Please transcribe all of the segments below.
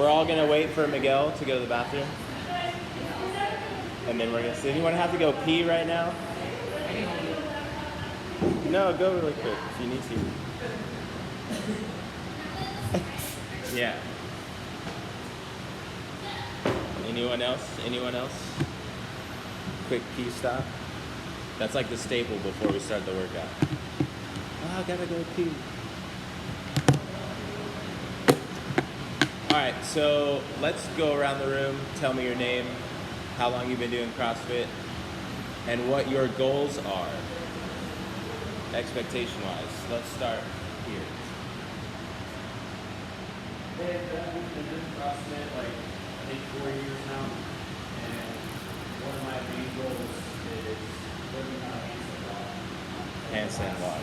all gonna wait for Miguel to go to the bathroom, and then we're gonna see. Anyone have to go pee right now? No, go really quick if you need to. Yeah. Anyone else? Anyone else? Quick pee stop. That's like the staple before we start the workout. Oh, I gotta go pee. All right, so let's go around the room. Tell me your name, how long you've been doing CrossFit, and what your goals are, expectation-wise. Let's start here. I've been doing CrossFit like I think 4 years now, and one of my main goals is learning how to handstand walk. Handstand walk.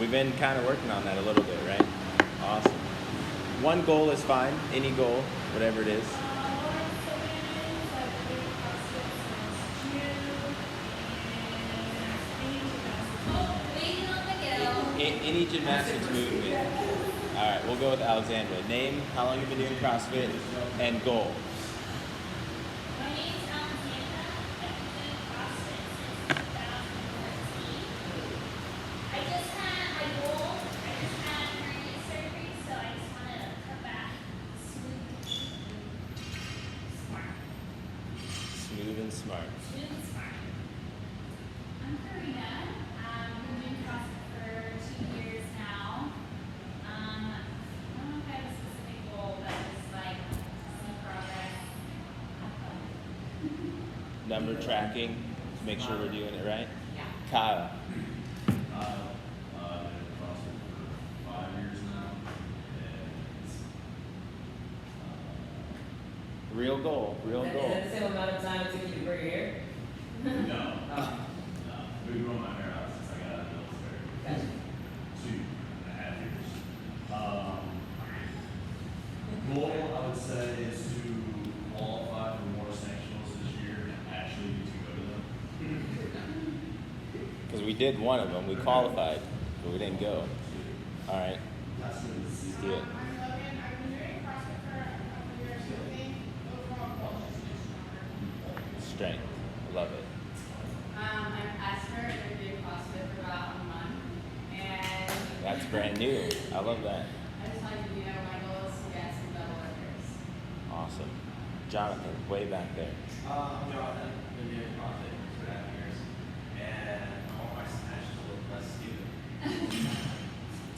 We've been kind of working on that a little bit, right? Awesome. One goal is fine. Any goal, whatever it is. Any gymnastics movement. All right, we'll go with Alexandra. Name, how long you've been doing CrossFit, and goal. My name is Alexandra. I've been doing CrossFit since 2014. I just had my goal. I just had hernia surgery, so I just want to come back smooth, smart. Smooth and smart. Smooth and smart. I'm Karina. I've been doing CrossFit for 2 years now. I don't know if I have a specific goal, but just like see progress. Have fun. Number tracking to make sure we're doing it right. Yeah. Kyle. I've been in CrossFit for 5 years now, and Real goal. Real Is goal. that the same amount of time it took you to grow your hair? no, I've been growing my hair out since I got out of the military. Gotcha. 2.5 years. Goal, I would say, is to qualify for more sectionals this year and actually get to go to them. Because we did one of them. We qualified, but we didn't go. All right. Let's do it. I'm Logan. I've been doing CrossFit for a couple of years. I think overall goal is to get stronger. Strength. I love it. I'm Esther. I've been doing CrossFit for about a month, and That's brand new. I love that. I just wanted you to know my goal is to get some double workers. Awesome. Jonathan, way back there. I'm Jonathan. I've been doing CrossFit for 2.5 years, and I want my snatch to look less stupid.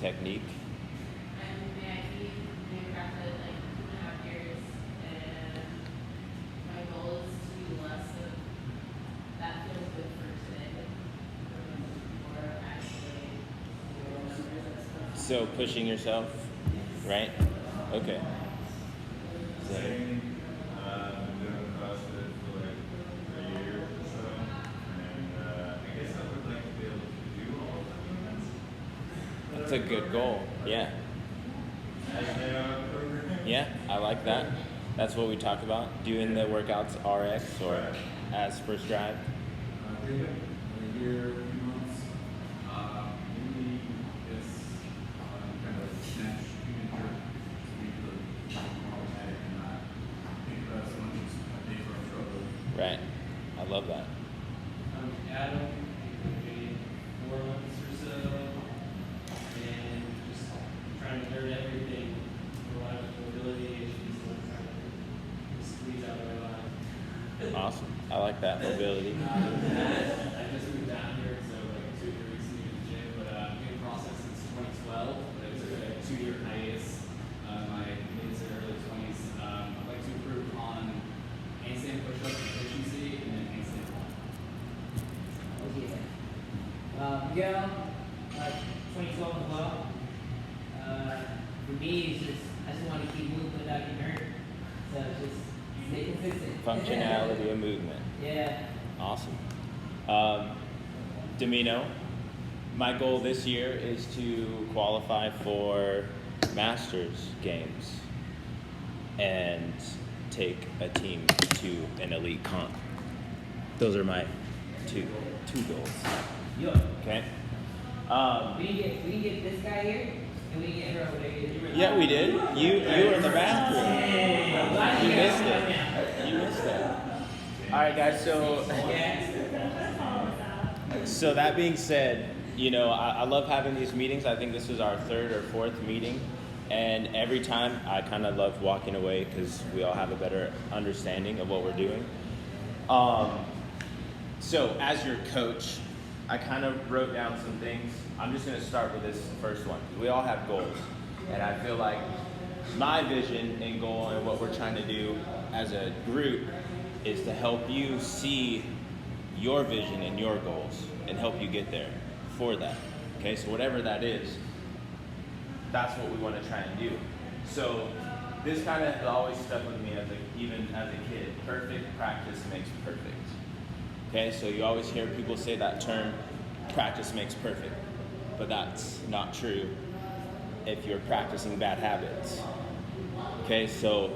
Technique. I'm doing CrossFit like 2.5 years, and my goal is to do less of that feels good for today, or actually more numbers and stuff. So pushing yourself, right? Okay. So, Same. I've been doing CrossFit for like a year or so, and I guess I would like to be able to do all of them. that's a good goal. Yeah. Yeah, I like that. That's what we talk about. Doing the workouts RX or as prescribed. A year, a few months. Maybe it's kind of snatch human jerk. So we could automatic and not think about as much as a day for a struggle. Right. I love that. I'm Adam. I've been 4 months or so, and just trying to learn everything for life mobility issues. So I'm trying to squeeze out of my life. Awesome. I like that mobility. I just moved down here, so like 2 or 3 weeks to the gym, but I've been in CrossFit since 2012. But I took a 2-year hiatus. My mid to early 20s. I'd like to improve on handstand push-up efficiency and then handstand pull. Okay. Miguel, 2012 as well. For me, it's just, I just want to keep moving without getting hurt. So just stay consistent. Functionality of movement. Yeah. Awesome. Domino, my goal this year is to qualify for Masters games and take a team to an elite comp. Those are my two goals. Yo, Okay. we can get this guy here. And we get her over there. Yeah, we did. You were in the bathroom. I'm glad You you missed guys it. now. You missed it. All right, guys. So that being said, you know, I love having these meetings. I think this is our third or fourth meeting, and every time I kind of love walking away because we all have a better understanding of what we're doing. So as your coach, I kind of wrote down some things. I'm just going to start with this first one. We all have goals, and I feel like my vision and goal and what we're trying to do as a group is to help you see your vision and your goals and help you get there for that. Okay, so whatever that is, that's what we want to try and do. So this kind of has always stuck with me even as a kid. Perfect practice makes perfect. Okay, so you always hear people say that term, practice makes perfect, but that's not true if you're practicing bad habits. Okay, so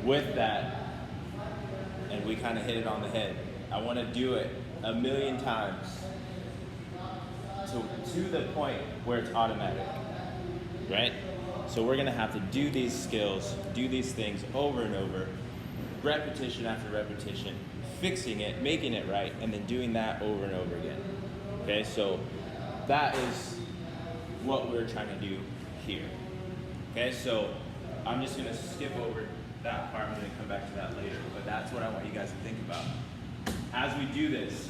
with that, and we kind of hit it on the head, I want to do it 1,000,000 times to the point where it's automatic, right? So we're going to have to do these skills, do these things over and over, repetition after repetition, fixing it, making it right, and then doing that over and over again. Okay, so that is what we're trying to do here. Okay, so I'm just going to skip over that part. I'm going to come back to that later, but that's what I want you guys to think about. As we do this,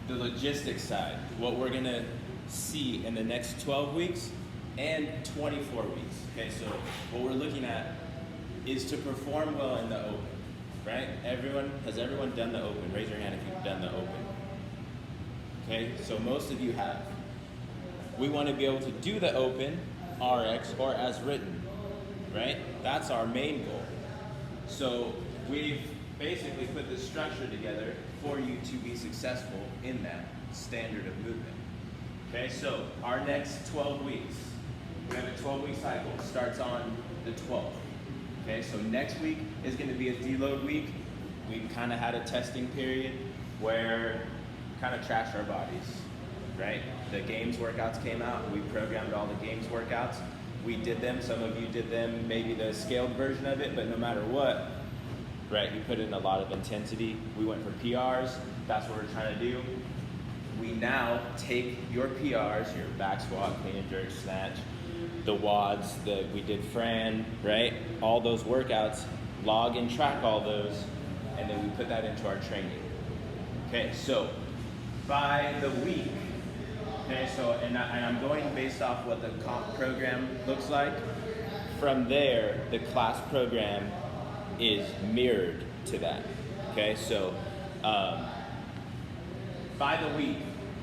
the logistics side, what we're going to see in the next 12 weeks and 24 weeks. Okay, so what we're looking at is to perform well in the open, right? Has everyone done the open? Raise your hand if you've done the open. Okay, so most of you have. We want to be able to do the open, RX, or as written, right? That's our main goal. So we've basically put this structure together for you to be successful in that standard of movement. Okay, so our next 12 weeks, we have a 12-week cycle. It starts on the 12th. Okay, so next week is going to be a deload week. We've kind of had a testing period where we kind of trashed our bodies, right? The games workouts came out. We programmed all the games workouts. We did them. Some of you did them, maybe the scaled version of it, but no matter what, right, you put in a lot of intensity. We went for PRs. That's what we're trying to do. We now take your PRs, your back squat, clean and jerk, snatch, the WODs that we did Fran, right? All those workouts, log and track all those, and then we put that into our training. Okay, so by the week, okay, so, and I'm going based off what the comp program looks like. From there, the class program is mirrored to that. Okay, so by the week,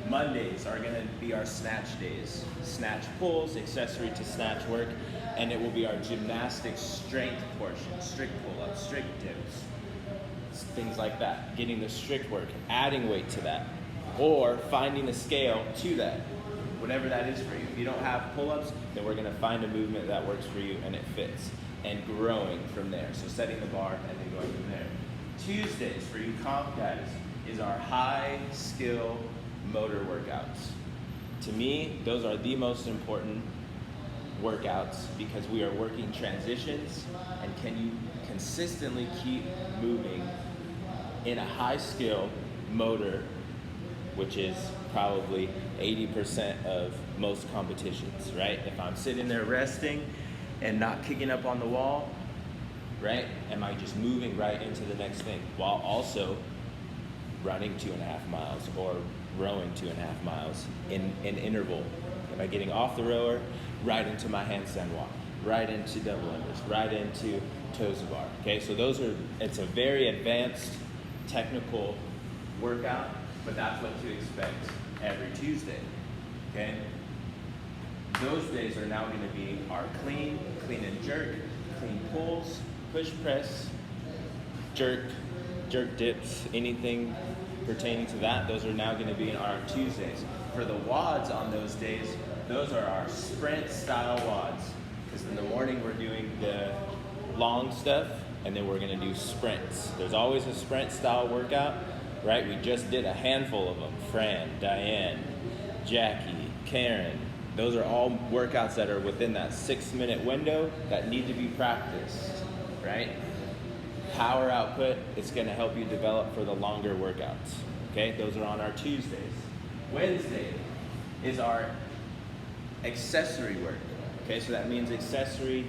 Mondays are going to be our snatch days. Snatch pulls, accessory to snatch work, and it will be our gymnastics strength portion, strict pull-ups, strict dips, things like that. Getting the strict work, adding weight to that, or finding a scale to that, whatever that is for you. If you don't have pull-ups, then we're going to find a movement that works for you and it fits, and growing from there. So setting the bar and then going from there. Tuesdays for you comp guys is our high skill motor workouts. To me, those are the most important workouts because we are working transitions, and can you consistently keep moving in a high skill motor, which is probably 80% of most competitions, right? If I'm sitting there resting and not kicking up on the wall, right? Am I just moving right into the next thing while also running 2.5 miles or rowing 2.5 miles in interval? Am I getting off the rower, right into my handstand walk, right into double unders, right into toes to bar? Okay, so it's a very advanced technical workout, but that's what to expect every Tuesday. Okay, those days are now going to be our clean and jerk, clean pulls, push press, jerk dips, anything pertaining to that. Those are now going to be in our Tuesdays. For the WODs on those days, those are our sprint style WODs, because in the morning we're doing the long stuff and then we're going to do sprints. There's always a sprint style workout, right? We just did a handful of them. Fran, Diane, Jackie, Karen, Those are all workouts that are within that 6-minute window that need to be practiced, right? Power output, it's gonna help you develop for the longer workouts, okay? Those are on our Tuesdays. Wednesday is our accessory work, okay? So that means accessory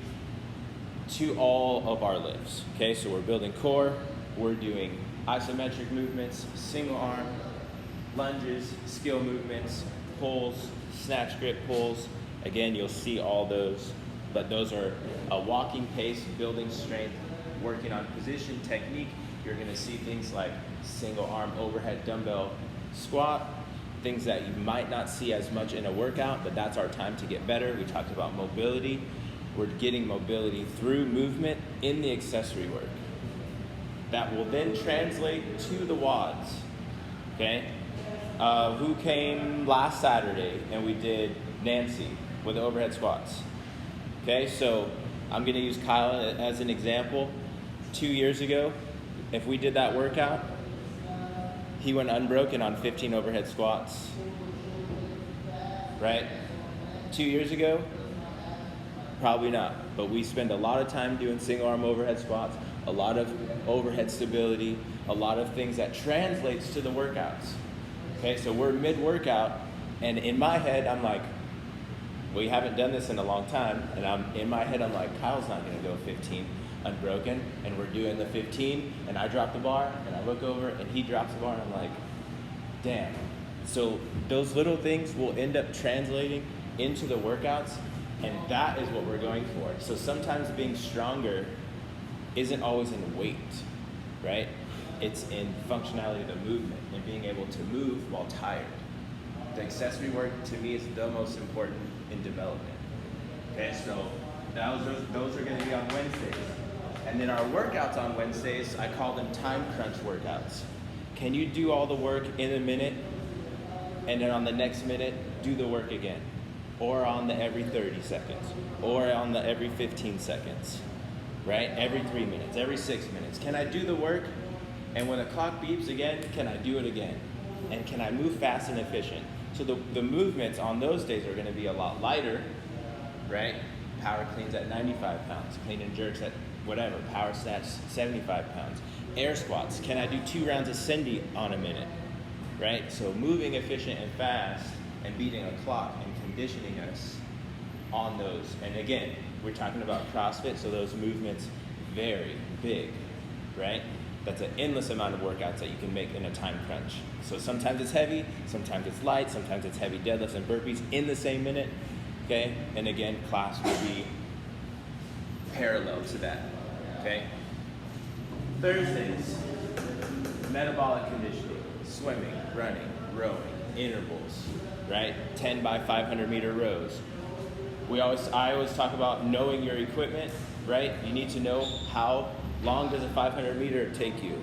to all of our lifts, okay? So we're building core, we're doing isometric movements, single arm, lunges, skill movements, pulls, snatch grip pulls. Again, you'll see all those, but those are a walking pace, building strength, working on position, technique. You're gonna see things like single arm overhead dumbbell squat, things that you might not see as much in a workout, but that's our time to get better. We talked about mobility. We're getting mobility through movement in the accessory work. That will then translate to the WODs, okay? Who came last Saturday and we did Nancy with the overhead squats? Okay, so I'm gonna use Kyle as an example. 2 years ago, if we did that workout, he went unbroken on 15 overhead squats, right? 2 years ago, probably not, but we spend a lot of time doing single arm overhead squats, a lot of overhead stability, a lot of things that translates to the workouts. Okay, so we're mid-workout, and in my head, I'm like, we haven't done this in a long time, and in my head, I'm like, Kyle's not gonna go 15 unbroken, and we're doing the 15, and I drop the bar, and I look over, and he drops the bar, and I'm like, damn. So those little things will end up translating into the workouts, and that is what we're going for. So sometimes being stronger isn't always in weight, right? It's in functionality of the movement and being able to move while tired. The accessory work to me is the most important in development. Okay, so those are gonna be on Wednesdays. And then our workouts on Wednesdays, I call them time crunch workouts. Can you do all the work in a minute and then on the next minute, do the work again? Or on the every 30 seconds, or on the every 15 seconds, right? Every 3 minutes, every 6 minutes. Can I do the work? And when the clock beeps again, can I do it again? And can I move fast and efficient? So the movements on those days are gonna be a lot lighter, right? Power cleans at 95 pounds, clean and jerks at whatever, power snatch 75 pounds. Air squats, can I do 2 rounds of Cindy on a minute, right? So moving efficient and fast and beating a clock and conditioning us on those. And again, we're talking about CrossFit, so those movements vary big, right? That's an endless amount of workouts that you can make in a time crunch. So sometimes it's heavy, sometimes it's light, sometimes it's heavy deadlifts and burpees in the same minute, okay? And again, class will be parallel to that, okay? Thursdays, metabolic conditioning, swimming, running, rowing, intervals, right? 10 by 500 meter rows. I always talk about knowing your equipment, right? You need to know how long does a 500 meter take you?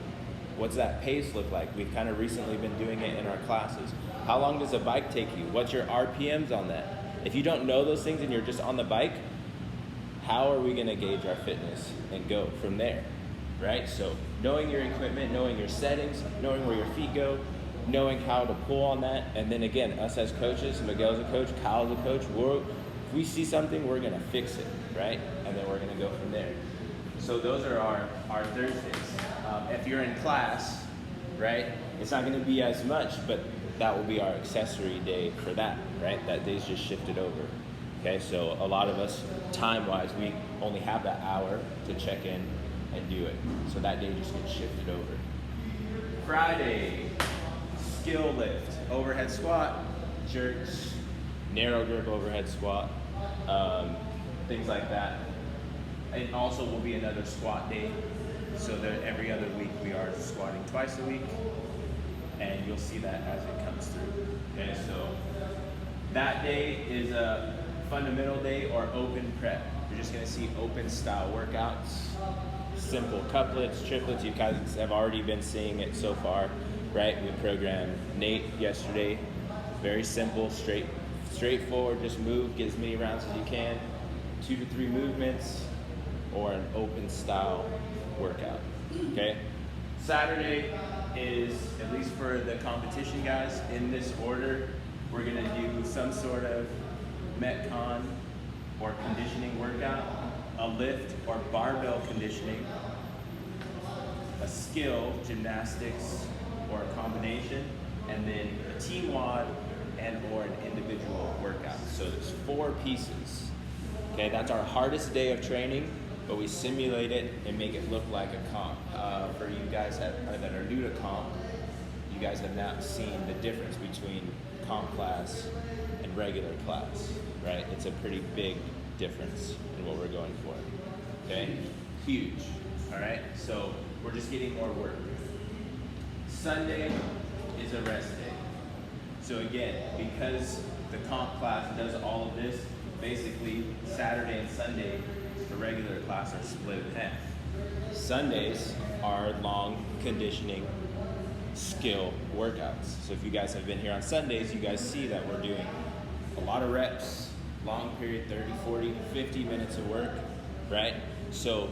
What's that pace look like? We've kind of recently been doing it in our classes. How long does a bike take you? What's your RPMs on that? If you don't know those things and you're just on the bike, how are we gonna gauge our fitness and go from there, right? So knowing your equipment, knowing your settings, knowing where your feet go, knowing how to pull on that, and then again, us as coaches, Miguel's a coach, Kyle's a coach, if we see something, we're gonna fix it, right? And then we're gonna go from there. So those are our Thursdays. If you're in class, right, it's not gonna be as much, but that will be our accessory day for that, right? That day's just shifted over. Okay, so a lot of us, time-wise, we only have that hour to check in and do it. So that day just gets shifted over. Friday, skill lift, overhead squat, jerks, narrow grip overhead squat, things like that. It also will be another squat day. So that every other week we are squatting twice a week, and you'll see that as it comes through. Okay, so that day is a fundamental day or open prep. You're just gonna see open style workouts, simple couplets, triplets. You guys have already been seeing it so far, right? We programmed Nate yesterday. Very simple, straightforward, just move, get as many rounds as you can, 2 to 3 movements, or an open style workout, okay? Saturday is, at least for the competition guys, in this order, we're gonna do some sort of Metcon or conditioning workout, a lift or barbell conditioning, a skill, gymnastics, or a combination, and then a team WOD and or an individual workout. So there's 4 pieces. Okay, that's our hardest day of training, but we simulate it and make it look like a comp. For you guys that are new to comp, you guys have now seen the difference between comp class and regular class, right? It's a pretty big difference in what we're going for, okay? Huge, all right? So we're just getting more work. Sunday is a rest day. So again, because the comp class does all of this, basically Saturday and Sunday for regular class are split in half. Sundays are long conditioning skill workouts. So if you guys have been here on Sundays, you guys see that we're doing a lot of reps, long period, 30, 40, 50 minutes of work, right? So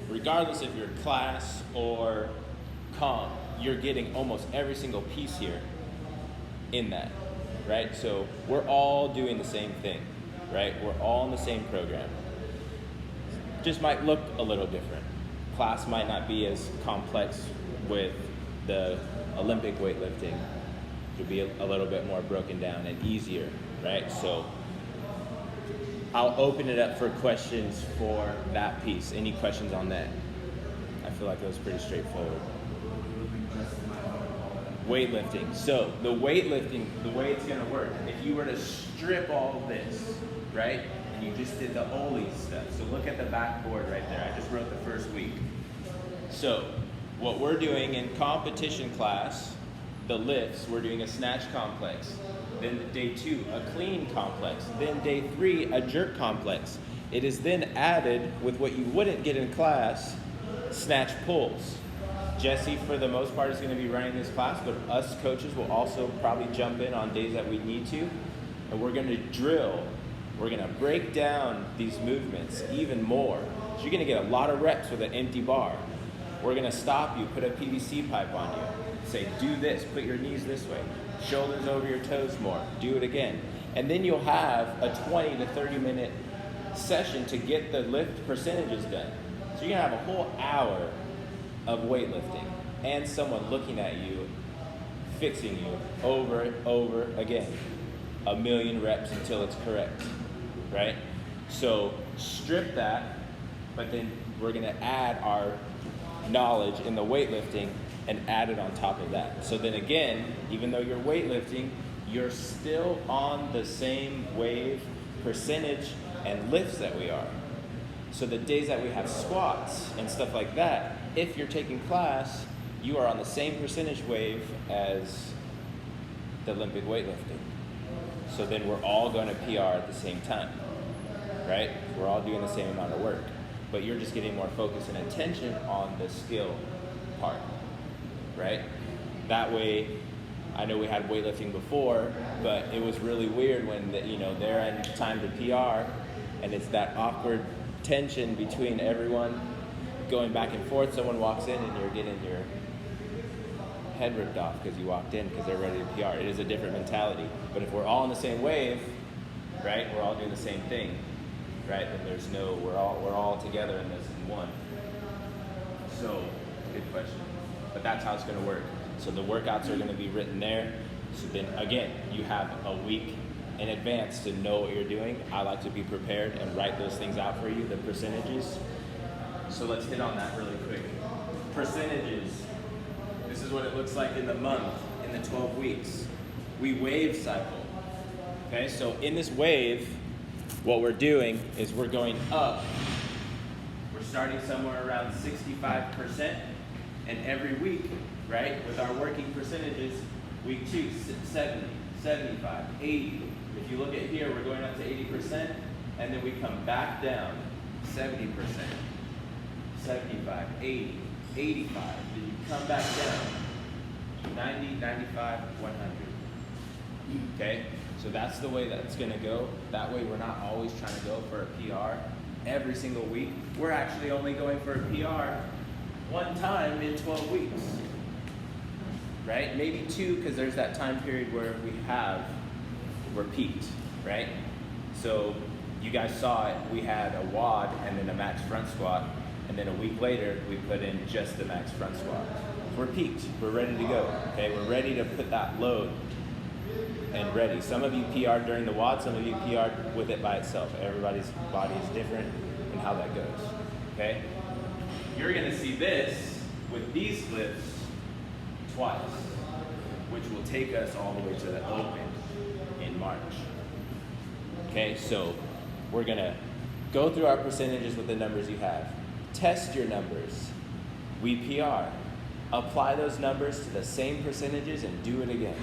regardless if you're class or comp, you're getting almost every single piece here in that, right? So we're all doing the same thing, right? We're all in the same program. Just might look a little different. Class might not be as complex with the Olympic weightlifting. It'll be a little bit more broken down and easier, right? So I'll open it up for questions for that piece. Any questions on that? I feel like that was pretty straightforward. Weightlifting. So the weightlifting, the way it's gonna work, if you were to strip all of this, right? And you just did the Oli stuff. So look at the backboard right there. I just wrote the first week. So what we're doing in competition class, the lifts, we're doing a snatch complex. Then day 2, a clean complex. Then day 3, a jerk complex. It is then added with what you wouldn't get in class, snatch pulls. Jesse, for the most part, is going to be running this class, but us coaches will also probably jump in on days that we need to. And we're going to drill. We're going to break down these movements even more. So you're going to get a lot of reps with an empty bar. We're going to stop you, put a PVC pipe on you. Say, do this, put your knees this way. Shoulders over your toes more. Do it again. And then you'll have a 20 to 30 minute session to get the lift percentages done. So you're going to have a whole hour of weightlifting and someone looking at you, fixing you over and over again. 1,000,000 reps until it's correct, right? So strip that, but then we're going to add our knowledge in the weightlifting and add it on top of that. So then again, even though you're weightlifting, you're still on the same wave, percentage, and lifts that we are. So the days that we have squats and stuff like that, if you're taking class, you are on the same percentage wave as the Olympic weightlifting. So then we're all going to PR at the same time, right? We're all doing the same amount of work, but you're just getting more focus and attention on the skill part, right? That way, I know we had weightlifting before, but it was really weird when they're in time to PR, and it's that awkward tension between everyone going back and forth. Someone walks in and you're getting your head ripped off because you walked in because they're ready to PR. It is a different mentality. But if we're all in the same wave, right, we're all doing the same thing, right? And we're all together in this in one. So, good question. But that's how it's going to work. So the workouts are going to be written there. So then again, you have a week in advance to know what you're doing. I like to be prepared and write those things out for you, the percentages. So let's hit on that really quick. Percentages. This is what it looks like in the month, in the 12 weeks. We wave cycle. Okay, so in this wave, what we're doing is we're going up. We're starting somewhere around 65%, and every week, right, with our working percentages, week 2, 70, 75, 80. If you look at here, we're going up to 80%, and then we come back down, 70%, 75, 80, 85. Then you come back down, 90, 95, 100. Okay? So that's the way that's going to go. That way we're not always trying to go for a PR every single week. We're actually only going for a PR one time in 12 weeks. Right? Maybe 2, because there's that time period where we're peaked, right? So you guys saw it, we had a WOD and then a max front squat, and then a week later, we put in just the max front squat. We're peaked, we're ready to go, okay? We're ready to put that load and ready. Some of you PR'd during the WOD, some of you PR'd with it by itself. Everybody's body is different in how that goes, okay? You're gonna see this with these lifts twice, which will take us all the way to the open in March. Okay, so we're gonna go through our percentages with the numbers you have. Test your numbers. We PR. Apply those numbers to the same percentages and do it again,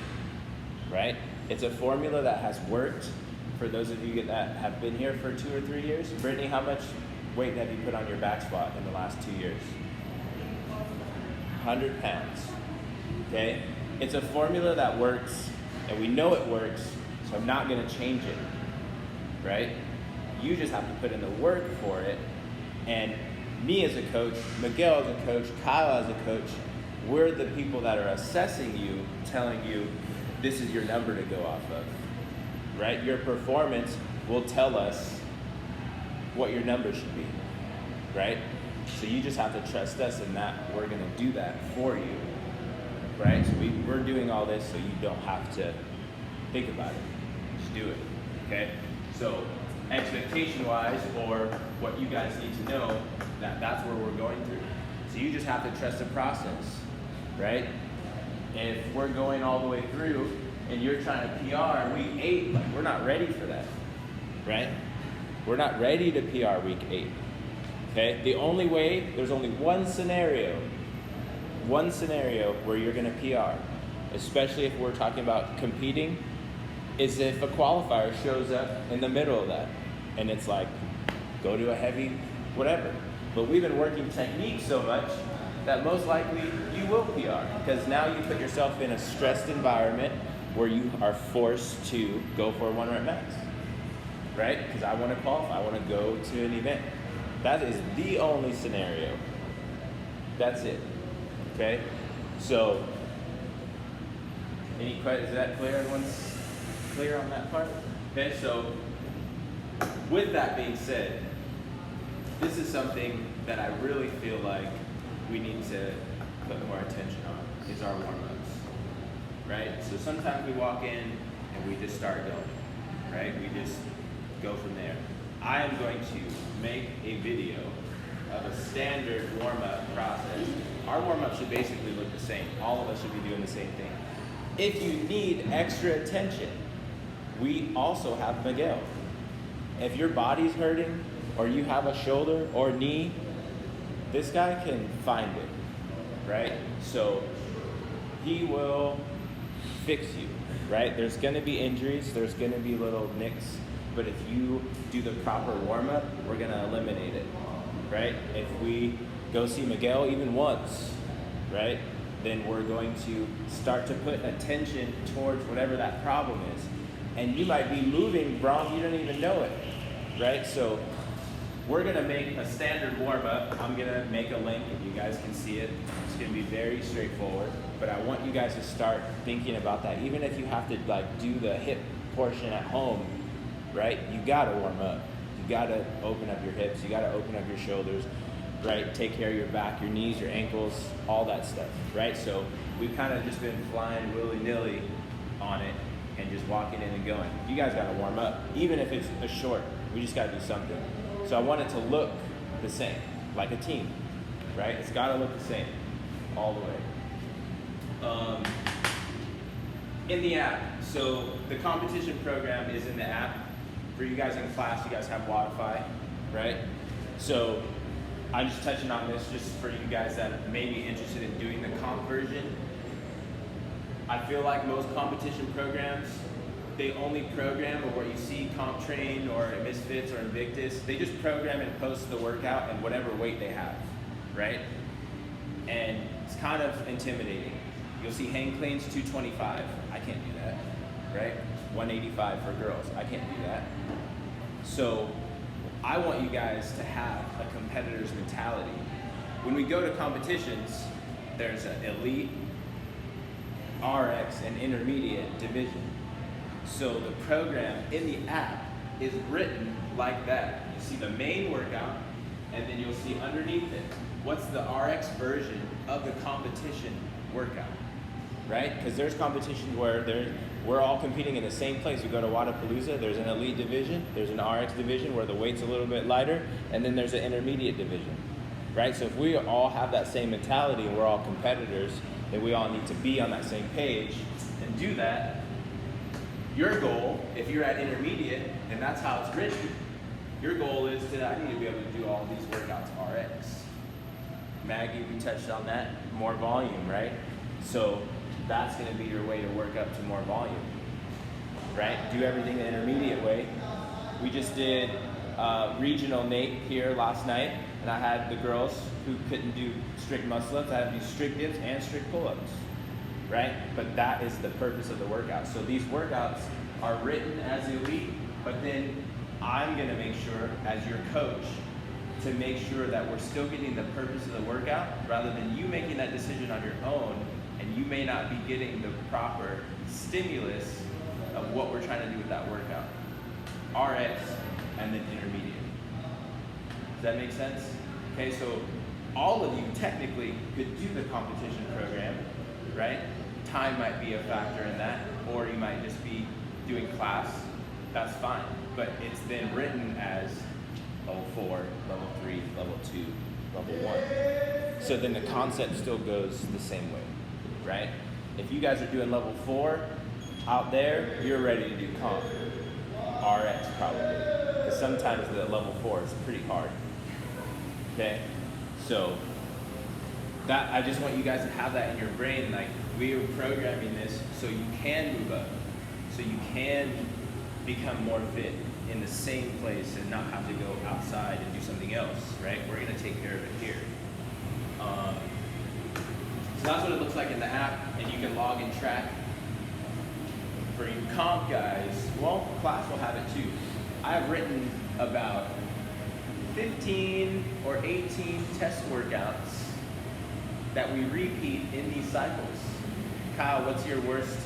right? It's a formula that has worked for those of you that have been here for 2 or 3 years. Brittany, how much weight have you put on your back squat in the last 2 years? 100 pounds, okay? It's a formula that works, and we know it works, so I'm not gonna change it, right? You just have to put in the work for it, and me as a coach, Miguel as a coach, Kyle as a coach, we're the people that are assessing you, telling you this is your number to go off of, right? Your performance will tell us what your number should be, right? So you just have to trust us in that we're gonna do that for you, right? So we're doing all this so you don't have to think about it, just do it, okay? So expectation-wise, or what you guys need to know, that's where we're going through. So you just have to trust the process, right? If we're going all the way through and you're trying to PR week 8, like we're not ready for that, right? We're not ready to PR week 8, okay? There's only one scenario where you're gonna PR, especially if we're talking about competing, is if a qualifier shows up in the middle of that and it's like, go to a heavy whatever. But we've been working technique so much that most likely you will PR, because now you put yourself in a stressed environment where you are forced to go for a 1 rep max, right? Because I want to qualify, I want to go to an event. That is the only scenario. That's it, okay? So, any questions? Is that clear? Everyone's clear on that part? Okay, so with that being said, this is something that I really feel like we need to put more attention on, is our warm-ups, right? So sometimes we walk in and we just start going, right? We just go from there. I am going to make a video of a standard warm-up process. Our warm-up should basically look the same. All of us should be doing the same thing. If you need extra attention, we also have Miguel. If your body's hurting, or you have a shoulder or knee, this guy can find it, right? So he will fix you, right? There's gonna be injuries, there's gonna be little nicks, but if you do the proper warm-up, we're gonna eliminate it, right? If we go see Miguel even once, right, then we're going to start to put attention towards whatever that problem is. And you might be moving wrong, you don't even know it, right? So we're gonna make a standard warm-up. I'm gonna make a link and you guys can see it. It's gonna be very straightforward, but I want you guys to start thinking about that. Even if you have to like do the hip portion at home, right? You gotta warm up. You gotta open up your hips, you gotta open up your shoulders, right? Take care of your back, your knees, your ankles, all that stuff, right? So we've kind of just been flying willy-nilly on it and just walking in and going. You guys gotta warm up, even if it's a short, we just gotta do something. So I want it to look the same, like a team, right? It's gotta look the same, all the way. In the app, so the competition program is in the app. For you guys in class, you guys have Wi-Fi, right? So I'm just touching on this just for you guys that may be interested in doing the comp version. I feel like most competition programs, they only program, or what you see Comp Train or Misfits or Invictus, they just program and post the workout and whatever weight they have, right? And it's kind of intimidating. You'll see hang cleans 225. I can't do that, right? 185 for girls. I can't do that. So I want you guys to have a competitor's mentality. When we go to competitions, there's an elite, RX, and intermediate division. So the program in the app is written like that. You see the main workout, and then you'll see underneath it, what's the RX version of the competition workout, right? Because there's competitions where we're all competing in the same place. We go to Wadapalooza, there's an elite division, there's an RX division where the weight's a little bit lighter, and then there's an intermediate division, right? So if we all have that same mentality and we're all competitors, then we all need to be on that same page and do that. Your goal, if you're at intermediate, and that's how it's written, your goal is I need to be able to do all these workouts RX. Maggie, we touched on that, more volume, right? So that's gonna be your way to work up to more volume, right? Do everything the intermediate way. We just did regional Nate here last night, and I had the girls who couldn't do strict muscle ups. I had to do strict dips and strict pull-ups, right? But that is the purpose of the workout. So these workouts are written as elite, but then I'm gonna make sure, as your coach, to make sure that we're still getting the purpose of the workout, rather than you making that decision on your own, and you may not be getting the proper stimulus of what we're trying to do with that workout. RX and then intermediate. Does that make sense? Okay, so all of you technically could do the competition program, right? Time might be a factor in that, or you might just be doing class. That's fine, but it's then written as level 4, level 3, level 2, level 1. So then the concept still goes the same way, right? If you guys are doing level 4 out there, you're ready to do comp. RX probably, because sometimes the level 4 is pretty hard. Okay, so that I just want you guys to have that in your brain. Like, we are programming this so you can move up, so you can become more fit in the same place and not have to go outside and do something else, right? We're gonna take care of it here. So that's what it looks like in the app, and you can log and track. For you comp guys, well, class will have it too. I've written about 15 or 18 test workouts that we repeat in these cycles. Kyle, what's your worst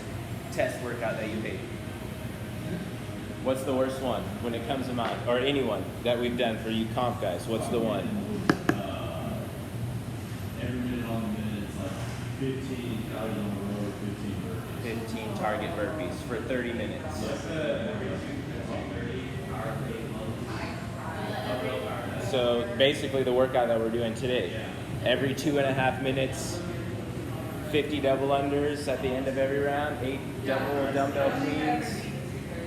test workout that you hate? What's the worst one when it comes to mind, or anyone that we've done for you comp guys? What's the one? Every minute on the minute, it's like 15 calories on the road, 15 burpees. 15 target burpees for 30 minutes. So basically the workout that we're doing today, every 2.5 minutes, 50 double unders at the end of every round, 8 double dumbbell cleans.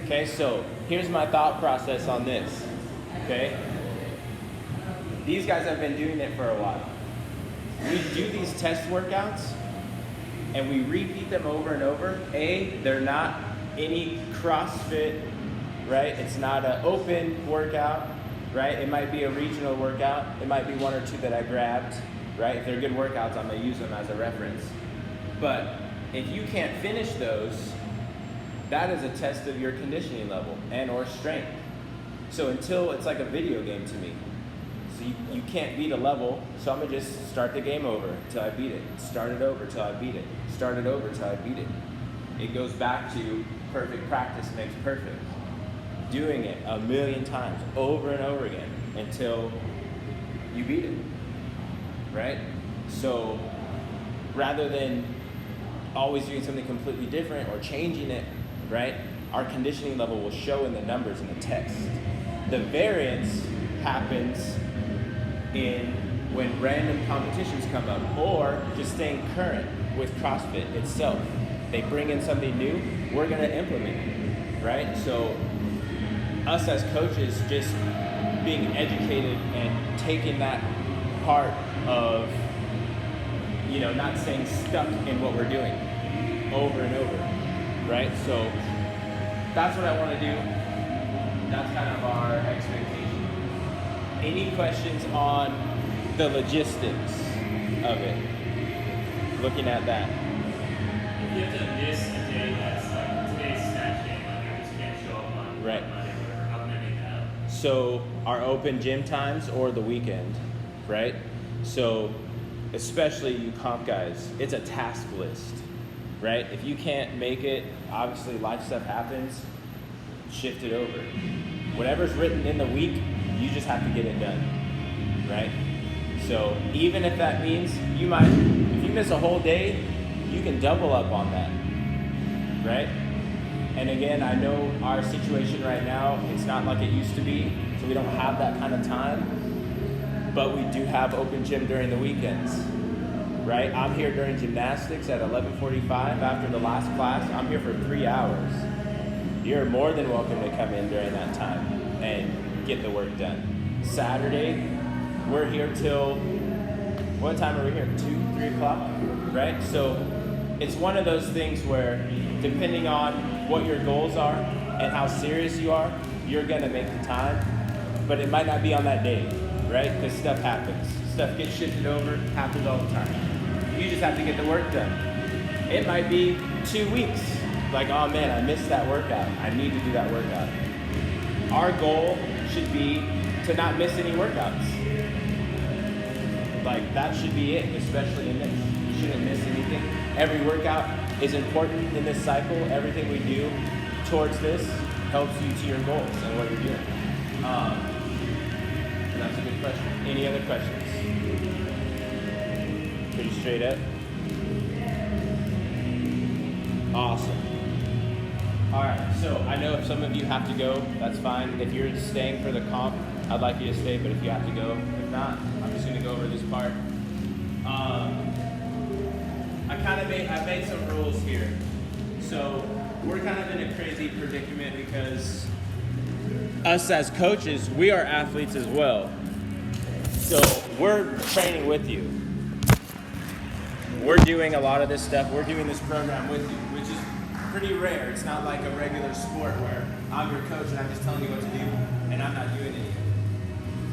Okay, so here's my thought process on this, okay? These guys have been doing it for a while. We do these test workouts and we repeat them over and over. They're not any CrossFit, right? It's not an open workout, right? It might be a regional workout. It might be 1 or 2 that I grabbed, right? If they're good workouts, I'm gonna use them as a reference. But if you can't finish those, that is a test of your conditioning level and or strength. So until it's like a video game to me. So you can't beat a level, so I'm gonna just start the game over until I beat it. Start it over till I beat it. Start it over till I beat it. It goes back to perfect practice makes perfect. Doing it a million times over and over again until you beat it, right? So rather than always doing something completely different or changing it, right? Our conditioning level will show in the numbers in the text. The variance happens in when random competitions come up or just staying current with CrossFit itself. They bring in something new, we're gonna implement it, right? So us as coaches just being educated and taking that part of, you know, not staying stuck in what we're doing over and over, right? So that's what I want to do. That's kind of our expectation. Any questions on the logistics of it? Looking at that. If you have to miss a day that's like today's snatch day, like I just can't show up on Right. Monday or whatever, how can I make that up? So our open gym times or the weekend, right? So especially you comp guys, it's a task list, right? If you can't make it, obviously life stuff happens, shift it over. Whatever's written in the week, you just have to get it done, right? So even if that means if you miss a whole day, you can double up on that, right? And again, I know our situation right now, it's not like it used to be, so we don't have that kind of time, but we do have open gym during the weekends, right? I'm here during gymnastics at 11:45 after the last class. I'm here for 3 hours. You're more than welcome to come in during that time and get the work done. Saturday, we're here till, what time are we here? 2, 3 o'clock, right? So it's one of those things where depending on what your goals are and how serious you are, you're gonna make the time, but it might not be on that day, right? Because stuff happens. Stuff gets shifted over, happens all the time. You just have to get the work done. It might be 2 weeks. Like, oh man, I missed that workout. I need to do that workout. Our goal should be to not miss any workouts. Like, that should be it, especially in this. You shouldn't miss anything. Every workout is important in this cycle. Everything we do towards this helps you to your goals and what you're doing. That's a good question. Any other questions? Pretty straight up. Awesome. All right, so I know if some of you have to go, that's fine. If you're staying for the comp, I'd like you to stay, but if you have to go, if not, I'm just gonna go over this part. I made some rules here. So we're kind of in a crazy predicament because us as coaches, we are athletes as well. So we're training with you. We're doing a lot of this stuff. We're doing this program with you, which is pretty rare. It's not like a regular sport where I'm your coach and I'm just telling you what to do and I'm not doing anything,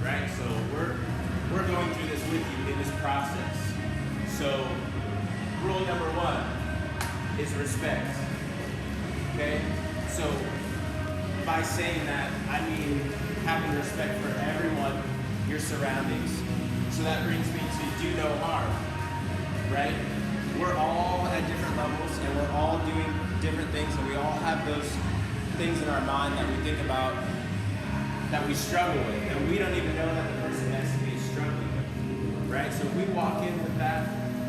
right? So we're going through this with you in this process. So rule number 1 is respect, okay? So by saying that, I mean having respect for everyone, your surroundings. So that brings me to do no harm, right? We're all at different levels and we're all doing different things, and we all have those things in our mind that we think about that we struggle with, and we don't even know that the person next to me is struggling with, right? So if we walk in with that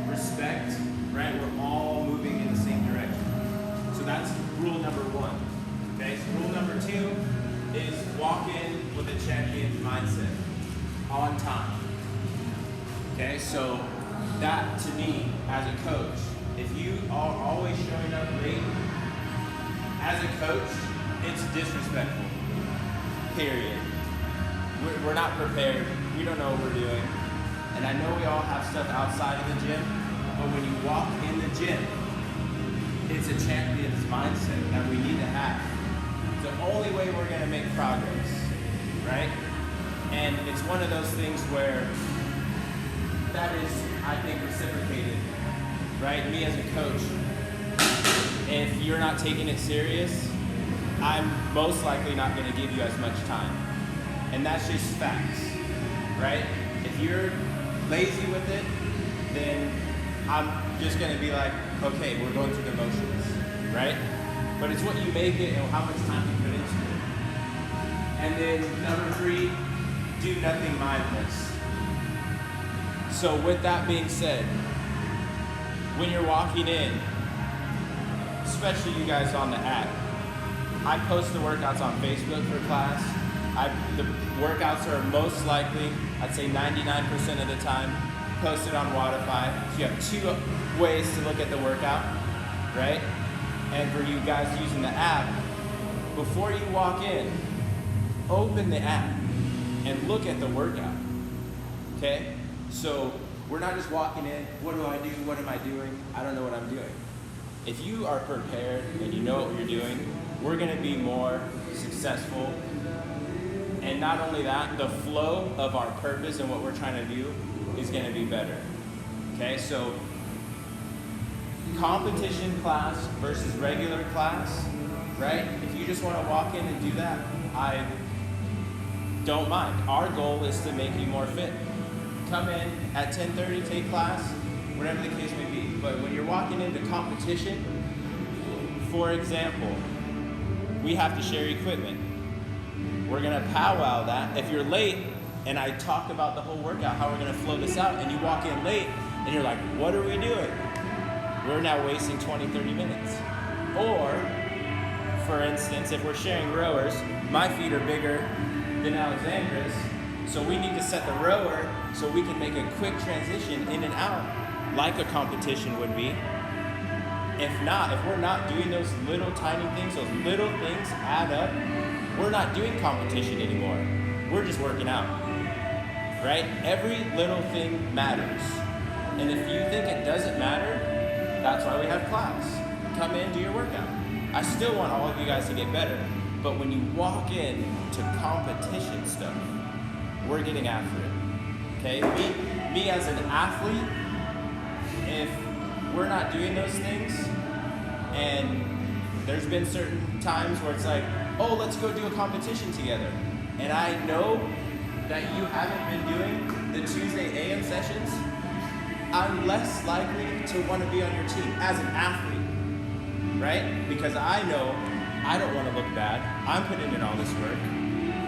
respect, right, we're all moving in the same direction. So that's rule number 1, okay? So rule number 2 is walk in with a champion's mindset, on time, okay? So that, to me, as a coach, if you are always showing up late, as a coach, it's disrespectful, period. We're not prepared, we don't know what we're doing, and I know we all have stuff outside of the gym, but when you walk in the gym, it's a champion's mindset that we need to have. It's the only way we're gonna make progress, right? And it's one of those things where that is, I think, reciprocated, right? Me as a coach, if you're not taking it serious, I'm most likely not going to give you as much time. And that's just facts, right? If you're lazy with it, then I'm just going to be like, okay, we're going through the motions, right? But it's what you make it and how much time you put into it. And then number 3, do nothing mindless. So with that being said, when you're walking in, especially you guys on the app, I post the workouts on Facebook for class. The workouts are most likely, I'd say 99% of the time, posted on Wodify. So you have 2 ways to look at the workout, right? And for you guys using the app, before you walk in, open the app and look at the workout, okay? So we're not just walking in, what do I do, what am I doing? I don't know what I'm doing. If you are prepared and you know what you're doing, we're gonna be more successful. And not only that, the flow of our purpose and what we're trying to do is gonna be better, okay? So competition class versus regular class, right? If you just wanna walk in and do that, I don't mind. Our goal is to make you more fit. Come in at 10:30, take class, whatever the case may be. But when you're walking into competition, for example, we have to share equipment. We're gonna powwow that. If you're late and I talk about the whole workout, how we're gonna flow this out, and you walk in late and you're like, what are we doing? We're now wasting 20, 30 minutes. Or, for instance, if we're sharing rowers, my feet are bigger than Alexandra's, so we need to set the rower so we can make a quick transition in and out, like a competition would be. If we're not doing those little tiny things, those little things add up, we're not doing competition anymore. We're just working out, right? Every little thing matters. And if you think it doesn't matter, that's why we have class. Come in, do your workout. I still want all of you guys to get better. But when you walk in to competition stuff, we're getting after it, okay? Me as an athlete, if we're not doing those things, and there's been certain times where it's like, oh, let's go do a competition together. And I know that you haven't been doing the Tuesday AM sessions, I'm less likely to want to be on your team as an athlete, right? Because I know I don't want to look bad. I'm putting in all this work,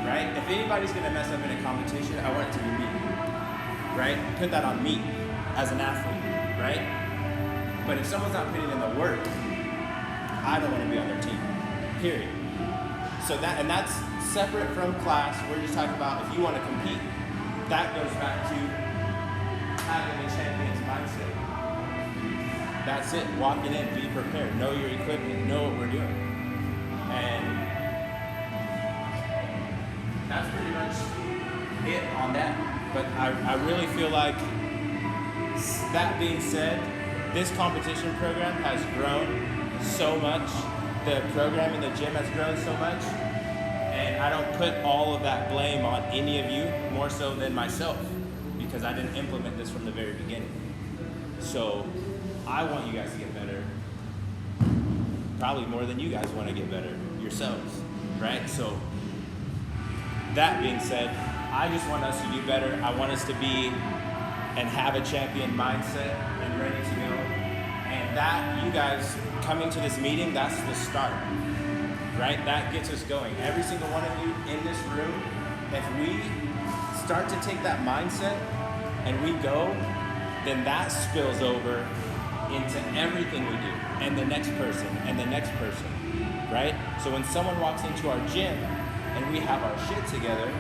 right? If anybody's going to mess up in a competition, I want it to be me, right? Put that on me as an athlete, right? But if someone's not putting in the work, I don't want to be on their team, period. So that's separate from class. We're just talking about if you want to compete, that goes back to having a champion's mindset. That's it, walking in, be prepared, know your equipment, know what we're doing. And that's pretty much it on that. But I really feel like, that being said, this competition program has grown so much. The program in the gym has grown so much. And I don't put all of that blame on any of you, more so than myself, because I didn't implement this from the very beginning. So I want you guys to get better, probably more than you guys want to get better yourselves, right? So that being said, I just want us to do better. I want us to be and have a champion mindset and ready to go. And that, you guys coming to this meeting, that's the start, right? That gets us going. Every single one of you in this room, if we start to take that mindset and we go, then that spills over into everything we do, and the next person, and the next person, right? So when someone walks into our gym and we have our shit together,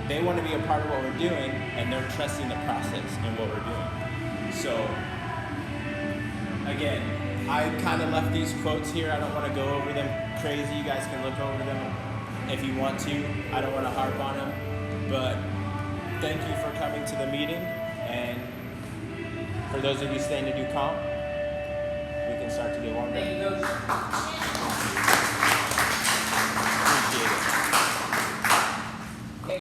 they want to be a part of what we're doing, and they're trusting the process and what we're doing. So again, I kind of left these quotes here. I don't want to go over them crazy. You guys can look over them if you want to. I don't want to harp on them, but thank you for coming to the meeting. And for those of you staying to do comp, we can start to get warmed up. Thank you, Coach. Appreciate it.